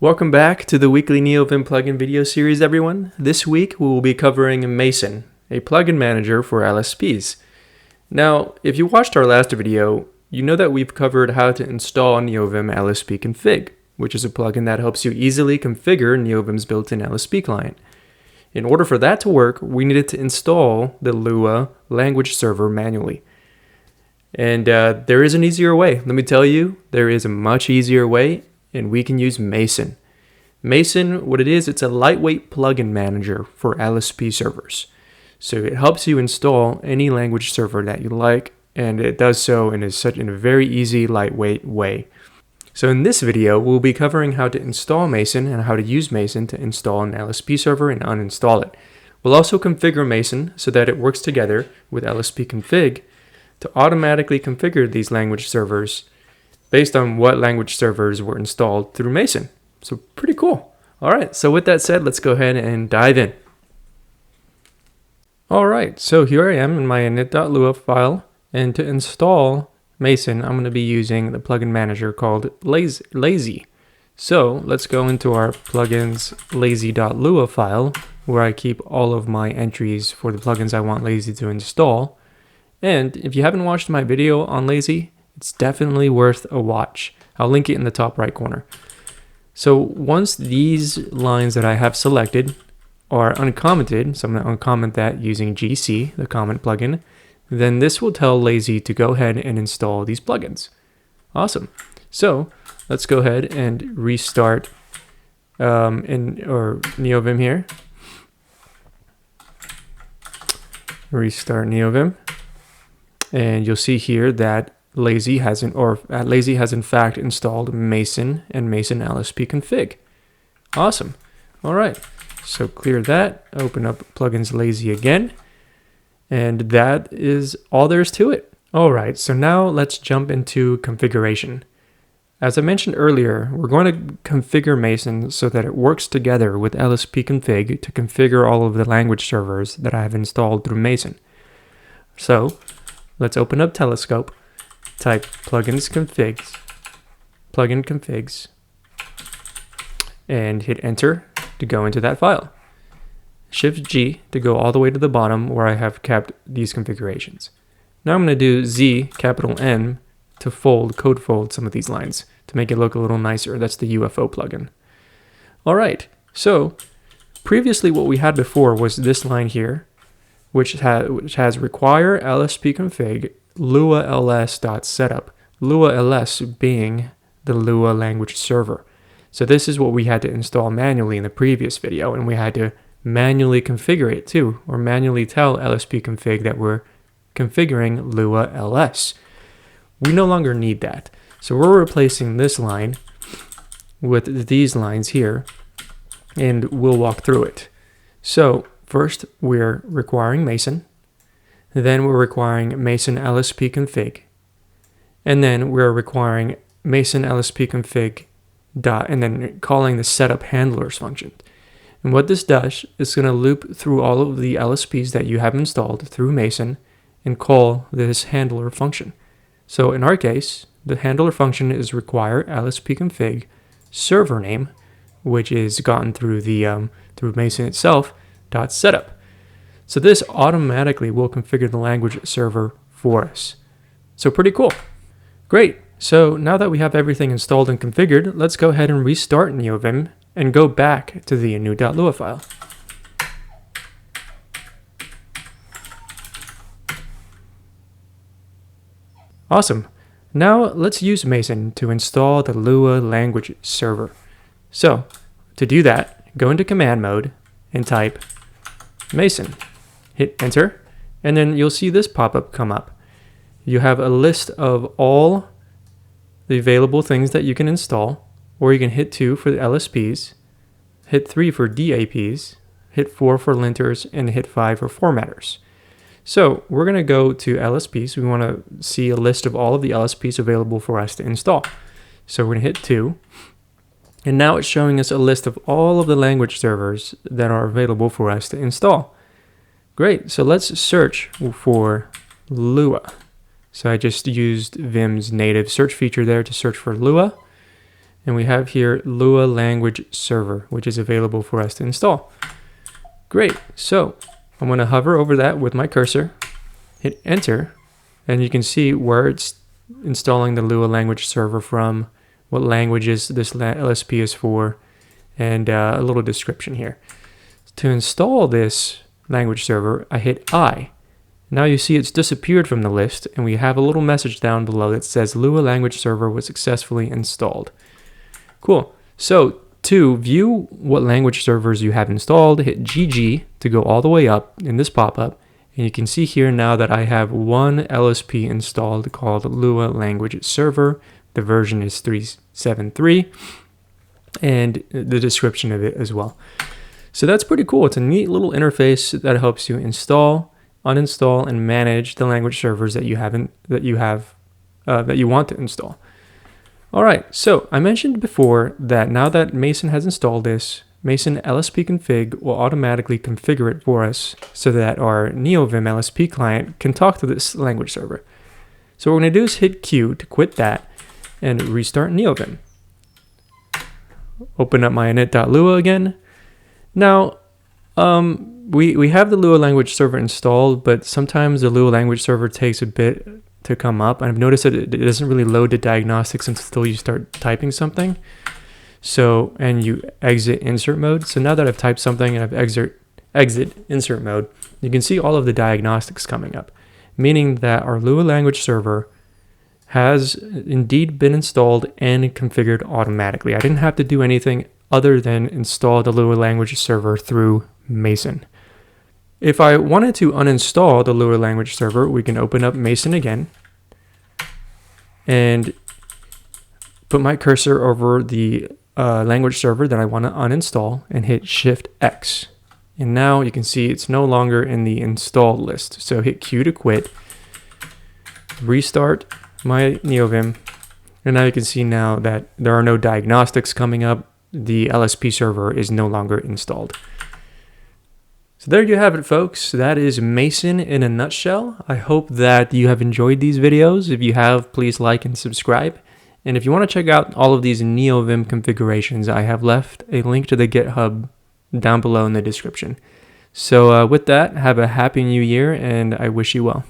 Welcome back to the weekly Neovim Plugin video series, everyone. This week we will be covering Mason, a plugin manager for LSPs. Now, if you watched our last video, you know that we've covered how to install Neovim LSP Config, which is a plugin that helps you easily configure Neovim's built-in LSP client. In order for that to work, we needed to install the Lua language server manually. And there is an easier way. Let me tell you, there is a much easier way, and we can use Mason. Mason, what it is, it's a lightweight plugin manager for LSP servers. So it helps you install any language server that you like, and it does so in a very easy, lightweight way. So in this video, we'll be covering how to install Mason and how to use Mason to install an LSP server and uninstall it. We'll also configure Mason so that it works together with LSP Config to automatically configure these language servers based on what language servers were installed through Mason. So pretty cool. All right, so with that said, let's go ahead and dive in. All right, so here I am in my init.lua file, and to install Mason, I'm going to be using the plugin manager called Lazy. So let's go into our plugins lazy.lua file, where I keep all of my entries for the plugins I want Lazy to install. And if you haven't watched my video on Lazy, it's definitely worth a watch. I'll link it in the top right corner. So once these lines that I have selected are uncommented, so I'm going to uncomment that using GC, the comment plugin, then this will tell Lazy to go ahead and install these plugins. Awesome. So let's go ahead and restart Neovim here. Restart Neovim. And you'll see here that Lazy has in fact installed Mason and Mason LSP Config. Awesome. All right. So clear that, open up plugins Lazy again, and that is all there is to it. All right. So now let's jump into configuration. As I mentioned earlier, we're going to configure Mason so that it works together with LSP Config to configure all of the language servers that I have installed through Mason. So let's open up Telescope, type plugin configs, and hit enter to go into that file. Shift G to go all the way to the bottom where I have kept these configurations. Now I'm going to do Z, capital N, to code fold some of these lines to make it look a little nicer. That's the UFO plugin. All right, so previously what we had before was this line here, which has require LSP config Lua ls.setup, Lua ls being the Lua language server. So this is what we had to install manually in the previous video, and we had to manually configure it too, or manually tell LSP config that we're configuring Lua ls. We no longer need that. So we're replacing this line with these lines here, and we'll walk through it. So first, we're requiring Mason. Then we're requiring Mason LSP config. And then we're requiring Mason LSP config and then calling the setup handlers function. And what this does is going to loop through all of the LSPs that you have installed through Mason and call this handler function. So in our case, the handler function is require LSP config server name, which is gotten through the through Mason itself, .setup. So this automatically will configure the language server for us. So pretty cool. Great. So now that we have everything installed and configured, let's go ahead and restart Neovim and go back to the inu.lua file. Awesome. Now let's use Mason to install the Lua language server. So to do that, go into command mode and type Mason. Hit enter, and then you'll see this pop-up come up. You have a list of all the available things that you can install, or you can hit 2 for the LSPs, hit 3 for DAPs, hit 4 for linters, and hit 5 for formatters. So we're going to go to LSPs. We want to see a list of all of the LSPs available for us to install. So we're going to hit 2, and now it's showing us a list of all of the language servers that are available for us to install. Great, so let's search for Lua. So I just used Vim's native search feature there to search for Lua. And we have here Lua language server, which is available for us to install. Great. So I'm going to hover over that with my cursor, hit enter, and you can see where it's installing the Lua language server from, what languages this LSP is for, and a little description here. To install this language server, I hit I. Now you see it's disappeared from the list, and we have a little message down below that says Lua language server was successfully installed. Cool. So to view what language servers you have installed, hit GG to go all the way up in this pop-up. And you can see here now that I have one LSP installed called Lua language server. The version is 3.7.3 and the description of it as well. So that's pretty cool. It's a neat little interface that helps you install, uninstall, and manage the language servers that you want to install. All right, so I mentioned before that now that Mason has installed this, Mason LSP config will automatically configure it for us so that our Neovim LSP client can talk to this language server. So what we're going to do is hit Q to quit that and restart Neovim. Open up my init.lua again. Now, we have the Lua language server installed, but sometimes the Lua language server takes a bit to come up. I've noticed that it doesn't really load the diagnostics until you start typing something. So, and you exit insert mode. So now that I've typed something and I've exit insert mode, you can see all of the diagnostics coming up, meaning that our Lua language server has indeed been installed and configured automatically. I didn't have to do anything other than install the Lua language server through Mason. If I wanted to uninstall the Lua language server, we can open up Mason again and put my cursor over the language server that I want to uninstall and hit Shift X. And now you can see it's no longer in the installed list. So hit Q to quit, restart my Neovim, and now you can see now that there are no diagnostics coming up. The LSP server is no longer installed. So there you have it, folks. That is Mason in a nutshell. I hope that you have enjoyed these videos. If you have, please like and subscribe. And if you want to check out all of these Neovim configurations, I have left a link to the GitHub down below in the description. So with that, have a happy new year, and I wish you well.